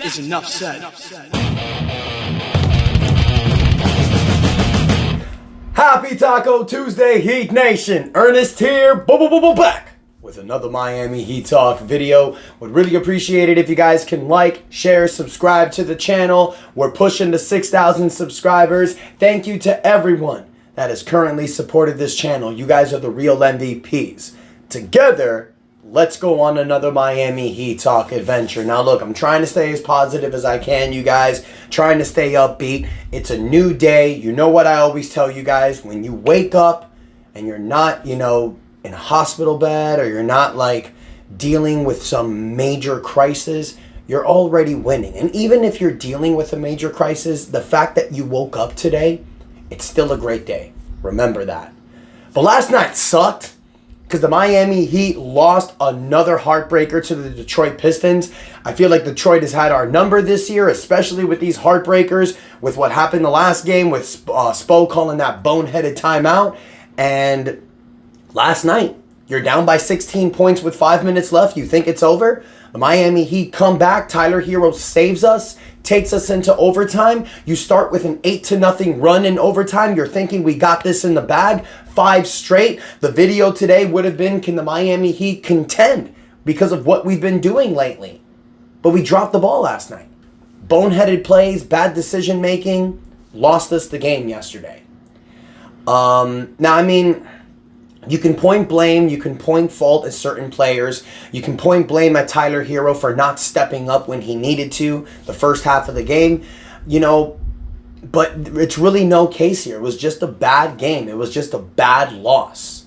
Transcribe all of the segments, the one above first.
is enough said. Happy Taco Tuesday, Heat Nation. Ernest here, back with another Miami Heat Talk video. Would really appreciate it if you guys can like, share, subscribe to the channel. We're pushing to 6,000 subscribers. Thank you to everyone that has currently supported this channel. You guys are the real MVPs. Together, let's go on another Miami Heat Talk adventure. Now look, I'm trying to stay as positive as I can, you guys. Trying to stay upbeat. It's a new day. You know what I always tell you guys. When you wake up and you're not, in a hospital bed, or you're not like dealing with some major crisis, you're already winning. And even if you're dealing with a major crisis, the fact that you woke up today, it's still a great day. Remember that. But last night sucked, because the Miami Heat lost another heartbreaker to the Detroit Pistons. I feel like Detroit has had our number this year, especially with these heartbreakers, with what happened the last game with Spo calling that boneheaded timeout. And last night, you're down by 16 points with 5 minutes left. You think it's over? The Miami Heat come back. Tyler Hero saves us, takes us into overtime. You start with an 8-0 run in overtime. You're thinking we got this in the bag. 5 straight. The video today would have been, can the Miami Heat contend because of what we've been doing lately? But we dropped the ball last night. Boneheaded plays, bad decision making, lost us the game yesterday. You can point blame, you can point fault at certain players. You can point blame at Tyler Hero for not stepping up when he needed to the first half of the game. But it's really no case here. It was just a bad game. It was just a bad loss.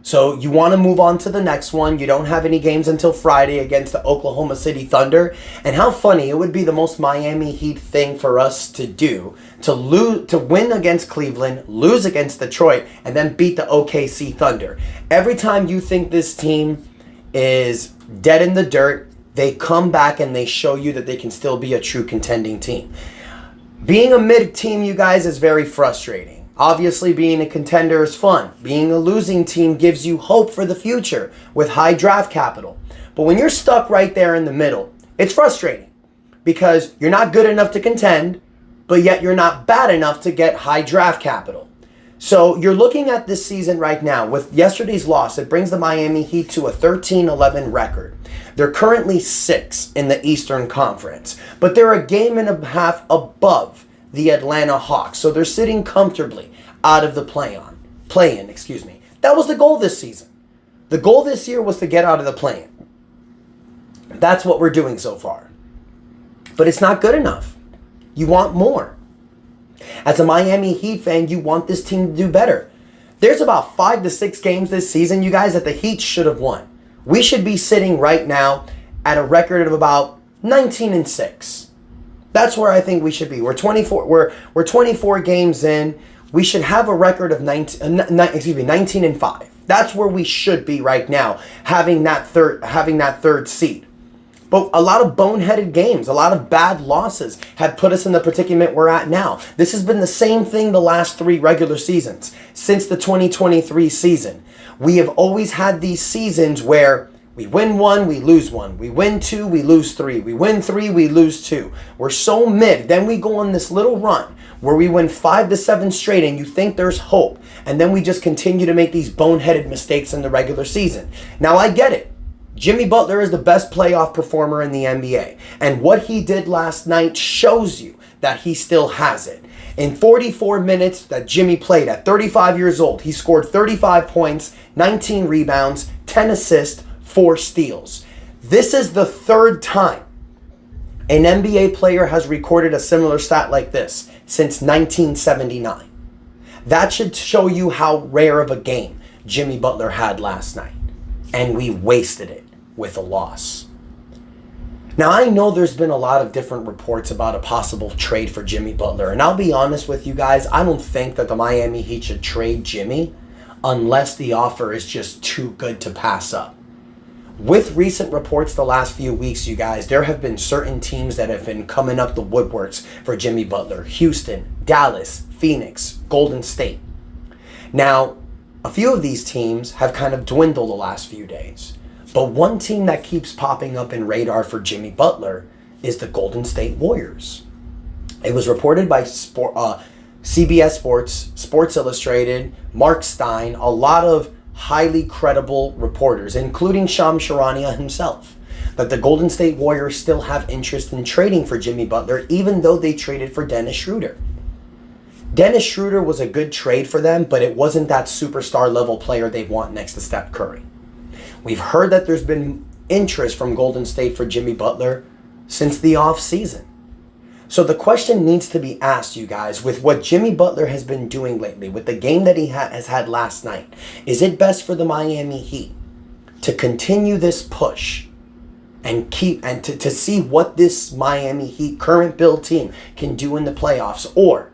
So you want to move on to the next one. You don't have any games until Friday against the Oklahoma City Thunder. And how funny, it would be the most Miami Heat thing for us to do, to win against Cleveland, lose against Detroit, and then beat the OKC Thunder. Every time you think this team is dead in the dirt, they come back and they show you that they can still be a true contending team. Being a mid team, you guys, is very frustrating. Obviously, being a contender is fun. Being a losing team gives you hope for the future with high draft capital. But when you're stuck right there in the middle, it's frustrating because you're not good enough to contend, but yet you're not bad enough to get high draft capital. So you're looking at this season right now. With yesterday's loss, it brings the Miami Heat to a 13-11 record. They're currently 6th in the Eastern Conference, but they're a game and a half above the Atlanta Hawks. So they're sitting comfortably out of the play-in. That was the goal this season. The goal this year was to get out of the play-in. That's what we're doing so far. But it's not good enough. You want more. As a Miami Heat fan, you want this team to do better. There's about 5 to 6 games this season, you guys, that the Heat should have won. We should be sitting right now at a record of about 19-6. That's where I think we should be. We're 24 games in. We should have a record of 19-5. That's where we should be right now, having that third seed. But a lot of boneheaded games, a lot of bad losses have put us in the predicament we're at now. This has been the same thing the last 3 regular seasons. Since the 2023 season, we have always had these seasons where we win 1, we lose 1. We win 2, we lose 3. We win 3, we lose 2. We're so mid. Then we go on this little run where we win 5 to 7 straight and you think there's hope. And then we just continue to make these boneheaded mistakes in the regular season. Now I get it. Jimmy Butler is the best playoff performer in the NBA. And what he did last night shows you that he still has it. In 44 minutes that Jimmy played at 35 years old, he scored 35 points, 19 rebounds, 10 assists, 4 steals. This is the 3rd time an NBA player has recorded a similar stat like this since 1979. That should show you how rare of a game Jimmy Butler had last night. And we wasted it with a loss. Now, I know there's been a lot of different reports about a possible trade for Jimmy Butler. And I'll be honest with you guys, I don't think that the Miami Heat should trade Jimmy unless the offer is just too good to pass up. With recent reports the last few weeks, you guys, there have been certain teams that have been coming up the woodworks for Jimmy Butler. Houston, Dallas, Phoenix, Golden State. Now, a few of these teams have kind of dwindled the last few days. But one team that keeps popping up in radar for Jimmy Butler is the Golden State Warriors. It was reported by CBS Sports, Sports Illustrated, Mark Stein, a lot of highly credible reporters, including Shams Charania himself, that the Golden State Warriors still have interest in trading for Jimmy Butler, even though they traded for Dennis Schroeder. Dennis Schroeder was a good trade for them, but it wasn't that superstar level player they want next to Steph Curry. We've heard that there's been interest from Golden State for Jimmy Butler since the offseason. So the question needs to be asked, you guys, with what Jimmy Butler has been doing lately, with the game that he has had last night, is it best for the Miami Heat to continue this push and to see what this Miami Heat current build team can do in the playoffs? Or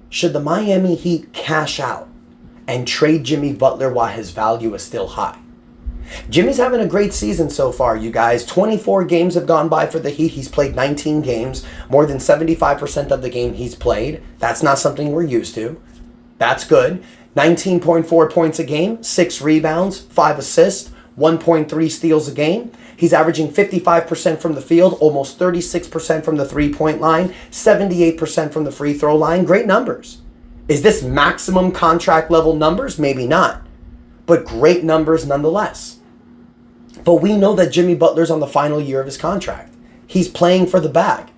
should the Miami Heat cash out and trade Jimmy Butler while his value is still high? Jimmy's having a great season so far, you guys. 24 games have gone by for the Heat. He's played 19 games, more than 75% of the game he's played. That's not something we're used to. That's good. 19.4 points a game, 6 rebounds, 5 assists, 1.3 steals a game. He's averaging 55% from the field, almost 36% from the three-point line, 78% from the free throw line. Great numbers. Is this maximum contract level numbers? Maybe not, but great numbers nonetheless. But we know that Jimmy Butler's on the final year of his contract. He's playing for the bag.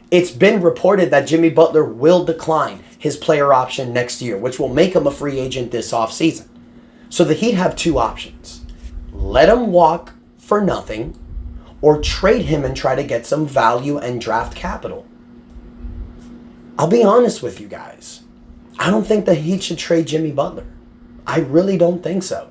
It's been reported that Jimmy Butler will decline his player option next year, which will make him a free agent this offseason. So the Heat have two options. Let him walk for nothing, or trade him and try to get some value and draft capital. I'll be honest with you guys. I don't think the Heat should trade Jimmy Butler. I really don't think so.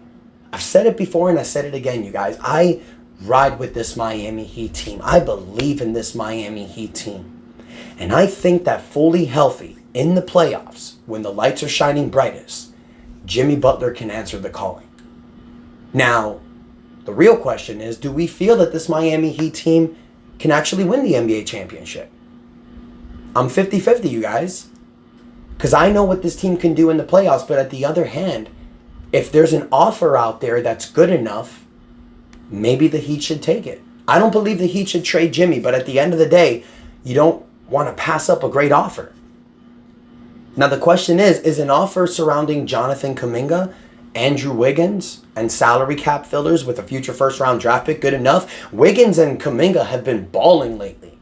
I've said it before and I said it again, you guys. I ride with this Miami Heat team. I believe in this Miami Heat team. And I think that fully healthy in the playoffs, when the lights are shining brightest, Jimmy Butler can answer the calling. Now, the real question is, do we feel that this Miami Heat team can actually win the NBA championship? I'm 50-50, you guys. Because I know what this team can do in the playoffs, but at the other hand, if there's an offer out there that's good enough, maybe the Heat should take it. I don't believe the Heat should trade Jimmy, but at the end of the day, you don't want to pass up a great offer. Now the question is an offer surrounding Jonathan Kuminga, Andrew Wiggins, and salary cap fillers with a future first-round draft pick good enough? Wiggins and Kuminga have been balling lately.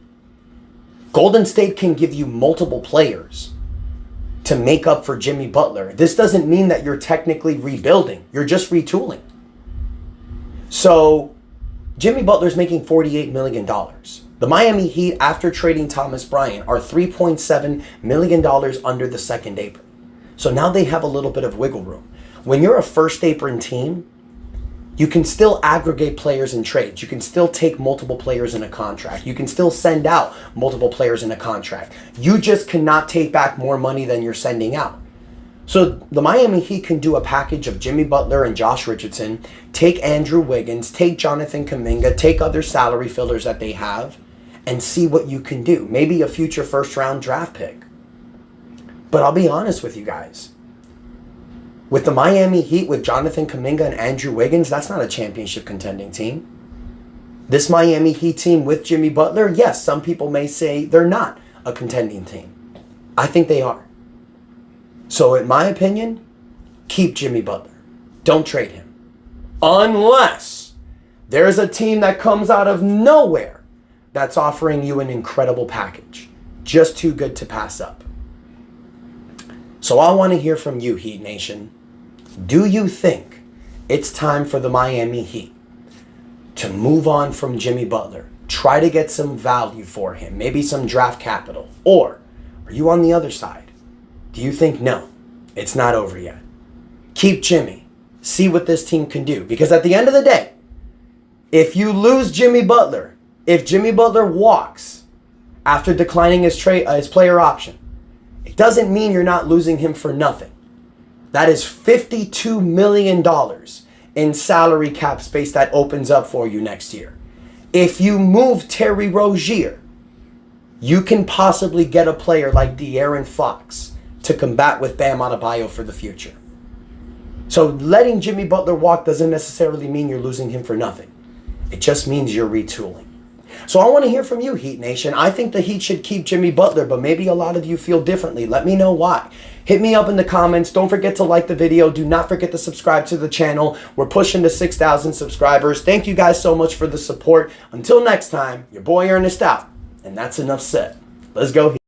Golden State can give you multiple players to make up for Jimmy Butler. This doesn't mean that you're technically rebuilding. You're just retooling. So, Jimmy Butler's making $48 million. The Miami Heat, after trading Thomas Bryant, are $3.7 million under the second apron. So now they have a little bit of wiggle room. When you're a first apron team, you can still aggregate players in trades. You can still take multiple players in a contract. You can still send out multiple players in a contract. You just cannot take back more money than you're sending out. So the Miami Heat can do a package of Jimmy Butler and Josh Richardson, take Andrew Wiggins, take Jonathan Kuminga, take other salary fillers that they have, and see what you can do. Maybe a future first-round draft pick. But I'll be honest with you guys. With the Miami Heat, with Jonathan Kuminga and Andrew Wiggins, that's not a championship contending team. This Miami Heat team with Jimmy Butler, yes, some people may say they're not a contending team. I think they are. So in my opinion, keep Jimmy Butler. Don't trade him. Unless there's a team that comes out of nowhere that's offering you an incredible package. Just too good to pass up. So I want to hear from you, Heat Nation. Do you think it's time for the Miami Heat to move on from Jimmy Butler? Try to get some value for him, maybe some draft capital. Or are you on the other side? Do you think, no, it's not over yet? Keep Jimmy. See what this team can do. Because at the end of the day, if you lose Jimmy Butler, if Jimmy Butler walks after declining his player option, it doesn't mean you're not losing him for nothing. That is $52 million in salary cap space that opens up for you next year. If you move Terry Rozier, you can possibly get a player like De'Aaron Fox to combat with Bam Adebayo for the future. So letting Jimmy Butler walk doesn't necessarily mean you're losing him for nothing. It just means you're retooling. So I want to hear from you, Heat Nation. I think the Heat should keep Jimmy Butler, but maybe a lot of you feel differently. Let me know why. Hit me up in the comments. Don't forget to like the video. Do not forget to subscribe to the channel. We're pushing to 6,000 subscribers. Thank you guys so much for the support. Until next time, your boy Ernest out. And that's enough said. Let's go Heat.